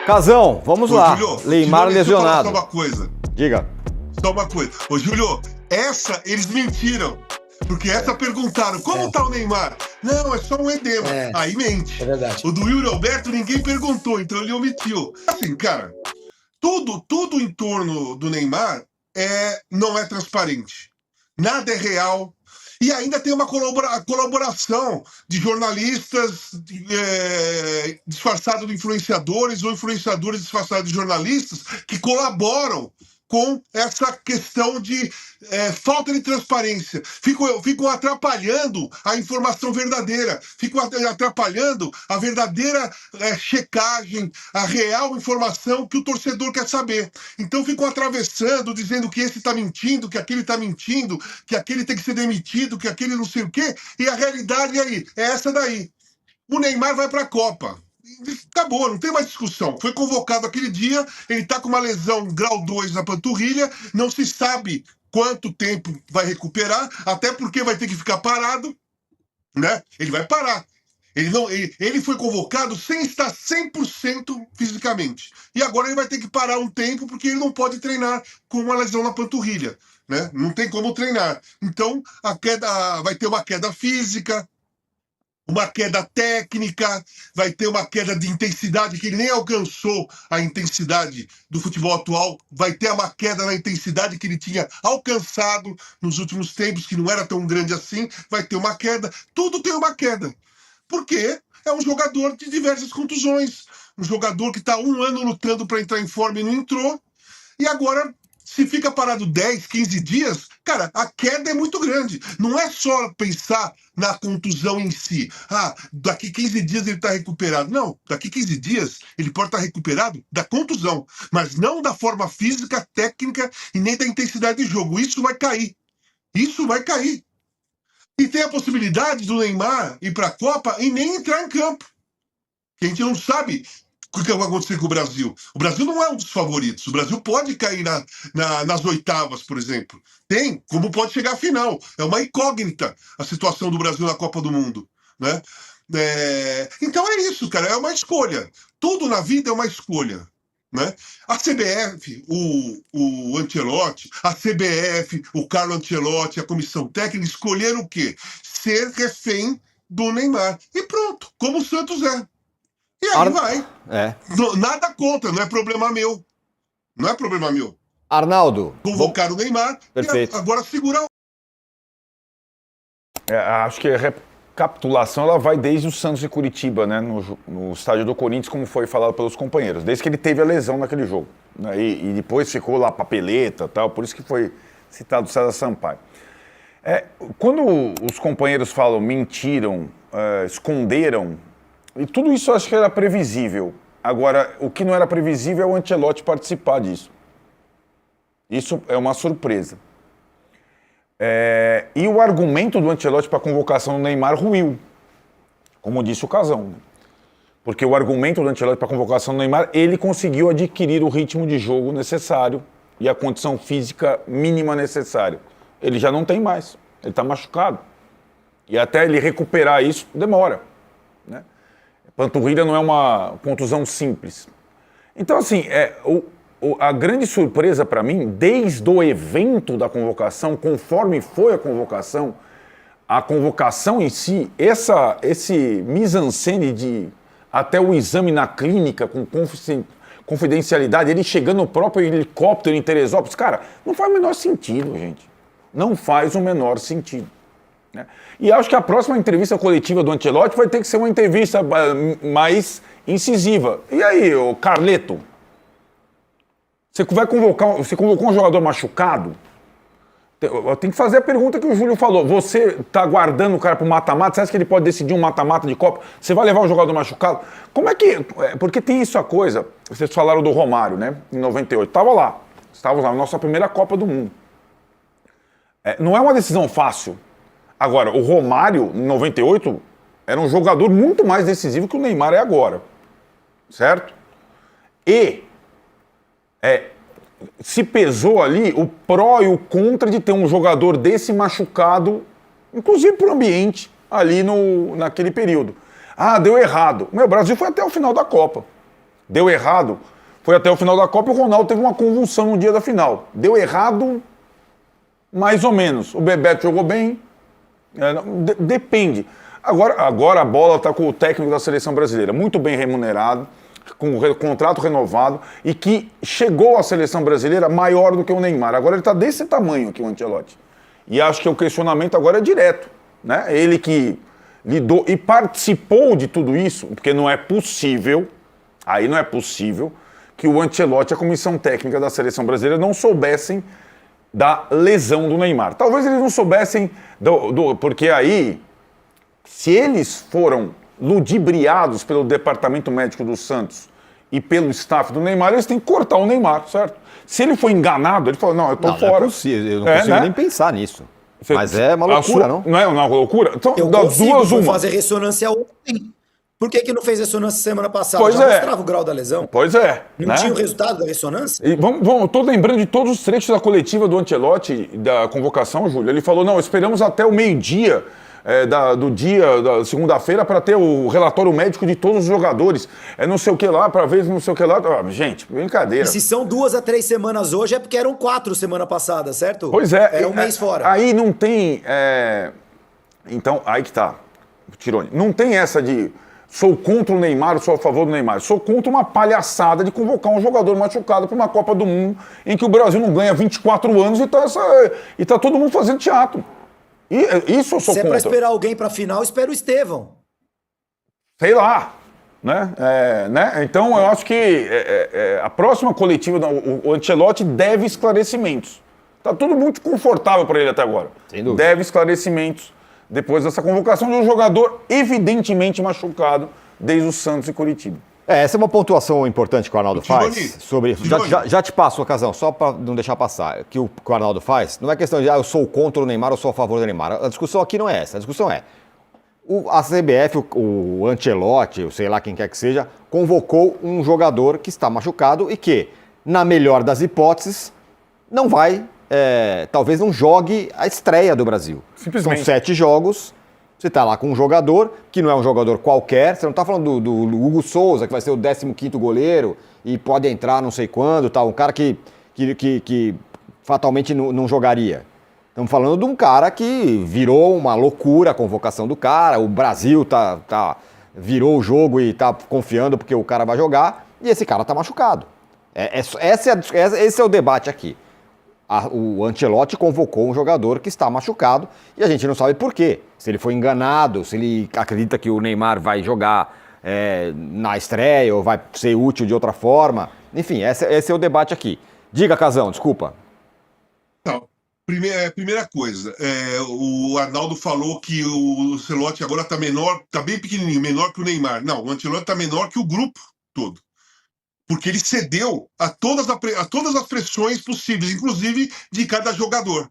Casão, vamos lá. Júlio, Neymar lesionado. Só uma coisa. Diga. Só uma coisa. Ô, Júlio, eles mentiram. Porque perguntaram, como tá o Neymar? Não, é só um edema. Aí mente. É verdade. O do Yuri Alberto ninguém perguntou, então ele omitiu. Assim, cara, tudo em torno do Neymar não é transparente. Nada é real. E ainda tem uma colaboração de jornalistas disfarçados de influenciadores ou influenciadores disfarçados de jornalistas que colaboram com essa questão de falta de transparência. Ficam atrapalhando a informação verdadeira, ficam atrapalhando a verdadeira checagem, a real informação que o torcedor quer saber. Então ficam atravessando, dizendo que esse está mentindo, que aquele está mentindo, que aquele tem que ser demitido, que aquele não sei o quê, e a realidade aí é essa daí. O Neymar vai para a Copa. Acabou, não tem mais discussão. Foi convocado aquele dia, ele tá com uma lesão grau 2 na panturrilha, não se sabe quanto tempo vai recuperar, até porque vai ter que ficar parado, né? Ele vai parar. Ele foi convocado sem estar 100% fisicamente. E agora ele vai ter que parar um tempo, porque ele não pode treinar com uma lesão na panturrilha, né? Não tem como treinar. Então, vai ter uma queda física, uma queda técnica, vai ter uma queda de intensidade, que ele nem alcançou a intensidade do futebol atual, vai ter uma queda na intensidade que ele tinha alcançado nos últimos tempos, que não era tão grande assim, vai ter uma queda, tudo tem uma queda, porque é um jogador de diversas contusões, um jogador que está 1 ano lutando para entrar em forma e não entrou, e agora, se fica parado 10, 15 dias, cara, a queda é muito grande. Não é só pensar na contusão em si. Daqui 15 dias ele está recuperado. Não, daqui 15 dias ele pode estar recuperado da contusão, mas não da forma física, técnica e nem da intensidade de jogo. Isso vai cair. Isso vai cair. E tem a possibilidade do Neymar ir para a Copa e nem entrar em campo. Que a gente não sabe o que vai acontecer com o Brasil. O Brasil não é um dos favoritos. O Brasil pode cair nas oitavas, por exemplo. Tem, como pode chegar à final. É uma incógnita a situação do Brasil na Copa do Mundo, né? Então é isso, cara. É uma escolha. Tudo na vida é uma escolha, né? A CBF, o Ancelotti, a CBF, o Carlo Ancelotti, a comissão técnica escolheram o quê? Ser refém do Neymar. E pronto, como o Santos é. E aí vai. Nada contra, não é problema meu. Não é problema meu. Arnaldo. Convocar o Neymar. Perfeito. E agora segurar. Acho que a recapitulação ela vai desde o Santos e Curitiba, né? No estádio do Corinthians, como foi falado pelos companheiros. Desde que ele teve a lesão naquele jogo. Né? E depois ficou lá papeleta e tal. Por isso que foi citado o César Sampaio. Quando os companheiros falam mentiram, esconderam, e tudo isso eu acho que era previsível. Agora, o que não era previsível é o Ancelotti participar disso. Isso é uma surpresa. E o argumento do Ancelotti para a convocação do Neymar ruiu, como disse o Casão. Porque o argumento do Ancelotti para a convocação do Neymar, ele conseguiu adquirir o ritmo de jogo necessário e a condição física mínima necessária. Ele já não tem mais, ele está machucado. E até ele recuperar isso, demora, né? Panturrilha não é uma contusão simples. Então, assim, a grande surpresa para mim, desde o evento da convocação, conforme foi a convocação em si, esse mise-en-scène de até o exame na clínica com confidencialidade, ele chegando no próprio helicóptero em Teresópolis, cara, não faz o menor sentido, gente. Não faz o menor sentido. Né? E acho que a próxima entrevista coletiva do Ancelotti vai ter que ser uma entrevista mais incisiva. E aí, ô Carleto? Você convocou um jogador machucado? Tem que fazer a pergunta que o Júlio falou. Você está aguardando o cara para o mata-mata? Você acha que ele pode decidir um mata-mata de Copa? Você vai levar um jogador machucado? Como é que... Porque tem isso a coisa. Vocês falaram do Romário, né? Em 98. Estávamos lá na nossa primeira Copa do Mundo. Não é uma decisão fácil. Agora, o Romário, em 98, era um jogador muito mais decisivo que o Neymar é agora. Certo? E se pesou ali o pró e o contra de ter um jogador desse machucado, inclusive para o ambiente, ali naquele período. Deu errado. O Brasil foi até o final da Copa. Deu errado, foi até o final da Copa e o Ronaldo teve uma convulsão no dia da final. Deu errado, mais ou menos. O Bebeto jogou bem, depende. Agora a bola está com o técnico da seleção brasileira, muito bem remunerado, com o contrato renovado e que chegou à seleção brasileira maior do que o Neymar. Agora ele está desse tamanho aqui, o Ancelotti. E acho que o questionamento agora é direto, né? Ele que lidou e participou de tudo isso, porque não é possível, aí não é possível, que o Ancelotti e a comissão técnica da seleção brasileira não soubessem da lesão do Neymar. Talvez eles não soubessem, porque aí, se eles foram ludibriados pelo departamento médico do Santos e pelo staff do Neymar, eles têm que cortar o Neymar, certo? Se ele foi enganado, ele falou, não, eu tô fora. Não é possível, eu não consigo nem pensar nisso. Mas é uma loucura, não? Não é uma loucura? Então, Eu das consigo, duas, vou uma. fazer ressonância ontem. Por que não fez ressonância semana passada? Pois Já é. mostrava o grau da lesão. Pois é. Não né? tinha o resultado da ressonância? E eu tô lembrando de todos os trechos da coletiva do Ancelotti, da convocação, Júlio. Ele falou, não, esperamos até o meio-dia do dia da segunda-feira para ter o relatório médico de todos os jogadores. Não sei o que lá, para ver não sei o que lá. Gente, brincadeira. E se são 2 a 3 semanas hoje, é porque eram 4 semana passada, certo? Pois é. Era um mês fora. Aí não tem... Então, aí que tá, Tirone. Não tem essa de sou contra o Neymar, sou a favor do Neymar. Sou contra uma palhaçada de convocar um jogador machucado para uma Copa do Mundo em que o Brasil não ganha 24 anos e tá todo mundo fazendo teatro. Isso eu sou Se é contra. pra esperar alguém pra final, espera o Estevão. Sei lá. Né? Então eu acho que a próxima coletiva, o Ancelotti deve esclarecimentos. Tá tudo muito confortável para ele até agora. Sem dúvida. Deve esclarecimentos depois dessa convocação de um jogador evidentemente machucado desde o Santos e Curitiba. Essa é uma pontuação importante que o Arnaldo Tirone, faz sobre. Tirone. Já te passo, Ocasão, só para não deixar passar. Que o Arnaldo faz não é questão de eu sou contra o Neymar ou sou a favor do Neymar. A discussão aqui não é essa. A discussão é a CBF, o Ancelotti, sei lá quem quer que seja, convocou um jogador que está machucado e que, na melhor das hipóteses, não vai, talvez não jogue a estreia do Brasil. Simplesmente. São 7 jogos. Você está lá com um jogador que não é um jogador qualquer, você não está falando do Hugo Souza, que vai ser o 15º goleiro e pode entrar não sei quando, tá? Um cara que fatalmente não jogaria. Estamos falando de um cara que virou uma loucura a convocação do cara, o Brasil virou o jogo e está confiando porque o cara vai jogar, e esse cara está machucado. Esse é o debate aqui. O Ancelotti convocou um jogador que está machucado e a gente não sabe por quê. Se ele foi enganado, se ele acredita que o Neymar vai jogar na estreia ou vai ser útil de outra forma. Enfim, esse é o debate aqui. Diga, Casão, desculpa. Não. Primeira coisa, o Arnaldo falou que o Ancelotti agora está menor, está bem pequenininho, menor que o Neymar. Não, o Ancelotti está menor que o grupo todo. Porque ele cedeu a todas as pressões possíveis, inclusive de cada jogador,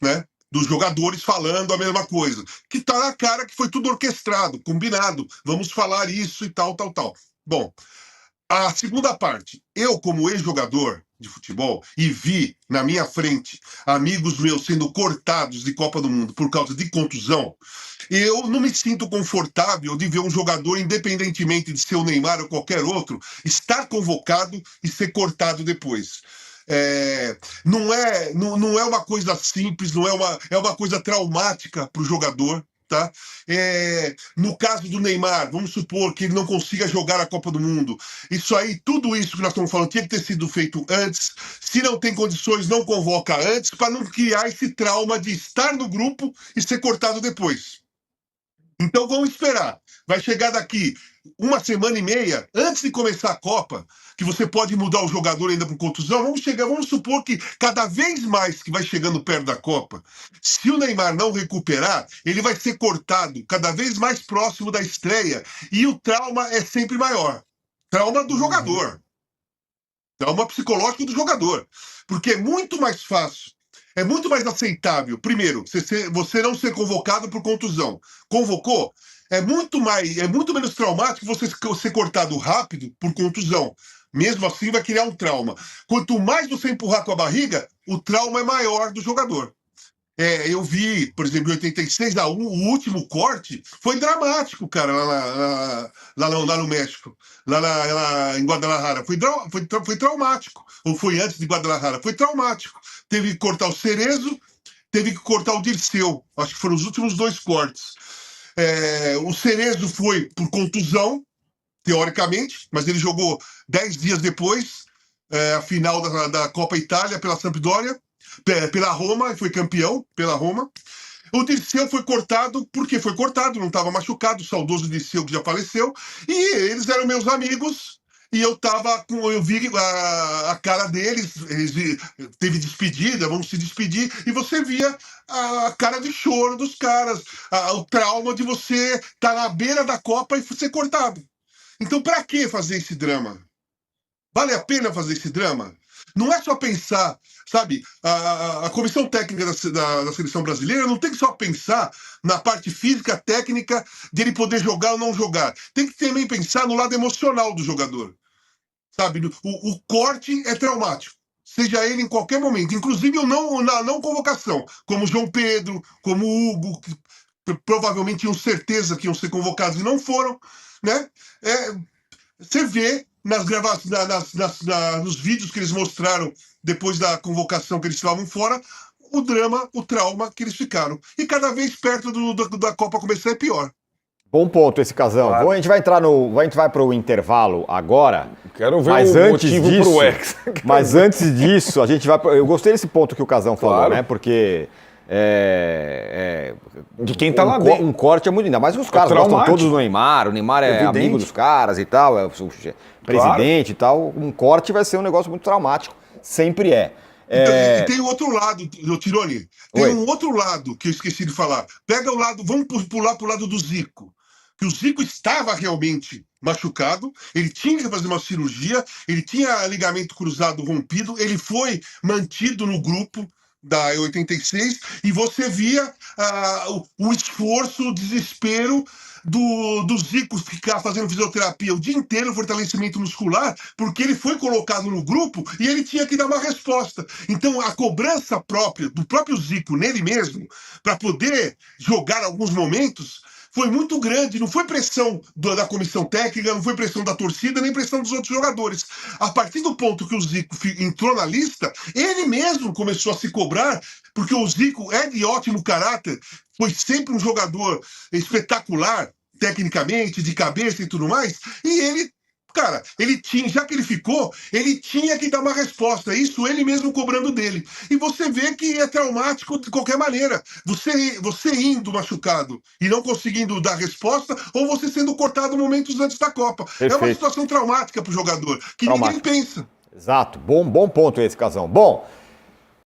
né? Dos jogadores falando a mesma coisa. Que tá na cara que foi tudo orquestrado, combinado. Vamos falar isso e tal. Bom, a segunda parte. Eu, como ex-jogador de futebol, e vi na minha frente amigos meus sendo cortados de Copa do Mundo por causa de contusão, eu não me sinto confortável de ver um jogador, independentemente de ser o Neymar ou qualquer outro, estar convocado e ser cortado depois. Não é uma coisa simples, é uma coisa traumática para o jogador. Tá? No caso do Neymar, vamos supor que ele não consiga jogar a Copa do Mundo. Tudo isso que nós estamos falando tinha que ter sido feito antes. Se não tem condições, não convoca antes, para não criar esse trauma de estar no grupo e ser cortado depois. Então vamos esperar. Vai chegar daqui 1 semana e meia, antes de começar a Copa, que você pode mudar o jogador ainda por contusão. Vamos supor que cada vez mais que vai chegando perto da Copa, se o Neymar não recuperar, ele vai ser cortado cada vez mais próximo da estreia e o trauma é sempre maior. Trauma do jogador. Trauma psicológico do jogador. Porque é muito mais fácil, é muito mais aceitável, primeiro, você não ser convocado por contusão. Convocou? É muito menos traumático você ser cortado rápido por contusão. Mesmo assim, vai criar um trauma. Quanto mais você empurrar com a barriga, o trauma é maior do jogador. Eu vi, por exemplo, em 86, o último corte foi dramático, cara, lá no México, lá em Guadalajara. Foi traumático. Ou foi antes de Guadalajara? Foi traumático. Teve que cortar o Cerezo, teve que cortar o Dirceu. Acho que foram os últimos 2 cortes. O Cerezo foi por contusão, teoricamente, mas ele jogou 10 dias depois, a final da Copa Itália pela Sampdoria, pela Roma, e foi campeão pela Roma. O Dirceu foi cortado porque foi cortado, não estava machucado, o saudoso Dirceu que já faleceu, e eles eram meus amigos, e eu vi a cara deles, teve despedida, vamos se despedir, e você via a cara de choro dos caras, o trauma de você estar na beira da Copa e ser cortado. Então, para que fazer esse drama? Vale a pena fazer esse drama? Não é só pensar, sabe? A comissão técnica da seleção brasileira não tem que só pensar na parte física, técnica, dele poder jogar ou não jogar. Tem que também pensar no lado emocional do jogador. Sabe? O corte é traumático. Seja ele em qualquer momento. Inclusive na não convocação. Como João Pedro, como Hugo, que provavelmente tinham certeza que iam ser convocados e não foram, né? Você vê nas gravações, nos vídeos que eles mostraram depois da convocação que eles estavam fora, o drama, o trauma que eles ficaram. E cada vez perto da Copa começar é pior. Bom ponto esse, Casão. Claro. A gente vai para o intervalo agora. Quero ver mas o antes motivo disso, pro ex. Mas antes disso, a gente vai. Eu gostei desse ponto que o Casão falou, Claro. né? Porque de quem tá lá dentro. Um corte é muito lindo. Mas os caras gostam todos do Neymar. O Neymar é Evidente. amigo dos caras e tal, é o presidente e tal. Um corte vai ser um negócio muito traumático. Sempre é. E tem o outro lado, Tironi. Tem Oi. um outro lado que eu esqueci de falar. Pega o lado, vamos pular pro lado do Zico. Que o Zico estava realmente machucado, ele tinha que fazer uma cirurgia, ele tinha ligamento cruzado rompido, ele foi mantido no grupo da 86 e você via o esforço, o desespero do Zico ficar fazendo fisioterapia o dia inteiro, fortalecimento muscular, porque ele foi colocado no grupo e ele tinha que dar uma resposta. Então a cobrança própria do próprio Zico nele mesmo, para poder jogar alguns momentos, foi muito grande, não foi pressão da comissão técnica, não foi pressão da torcida, nem pressão dos outros jogadores. A partir do ponto que o Zico entrou na lista, ele mesmo começou a se cobrar, porque o Zico é de ótimo caráter, foi sempre um jogador espetacular, tecnicamente, de cabeça e tudo mais, e ele, cara, já que ele ficou, ele tinha que dar uma resposta, isso ele mesmo cobrando dele. E você vê que é traumático de qualquer maneira. Você indo machucado e não conseguindo dar resposta, ou você sendo cortado momentos antes da Copa. Perfeito. É uma situação traumática para o jogador, que ninguém pensa. Exato. Bom ponto esse, Casão. Bom,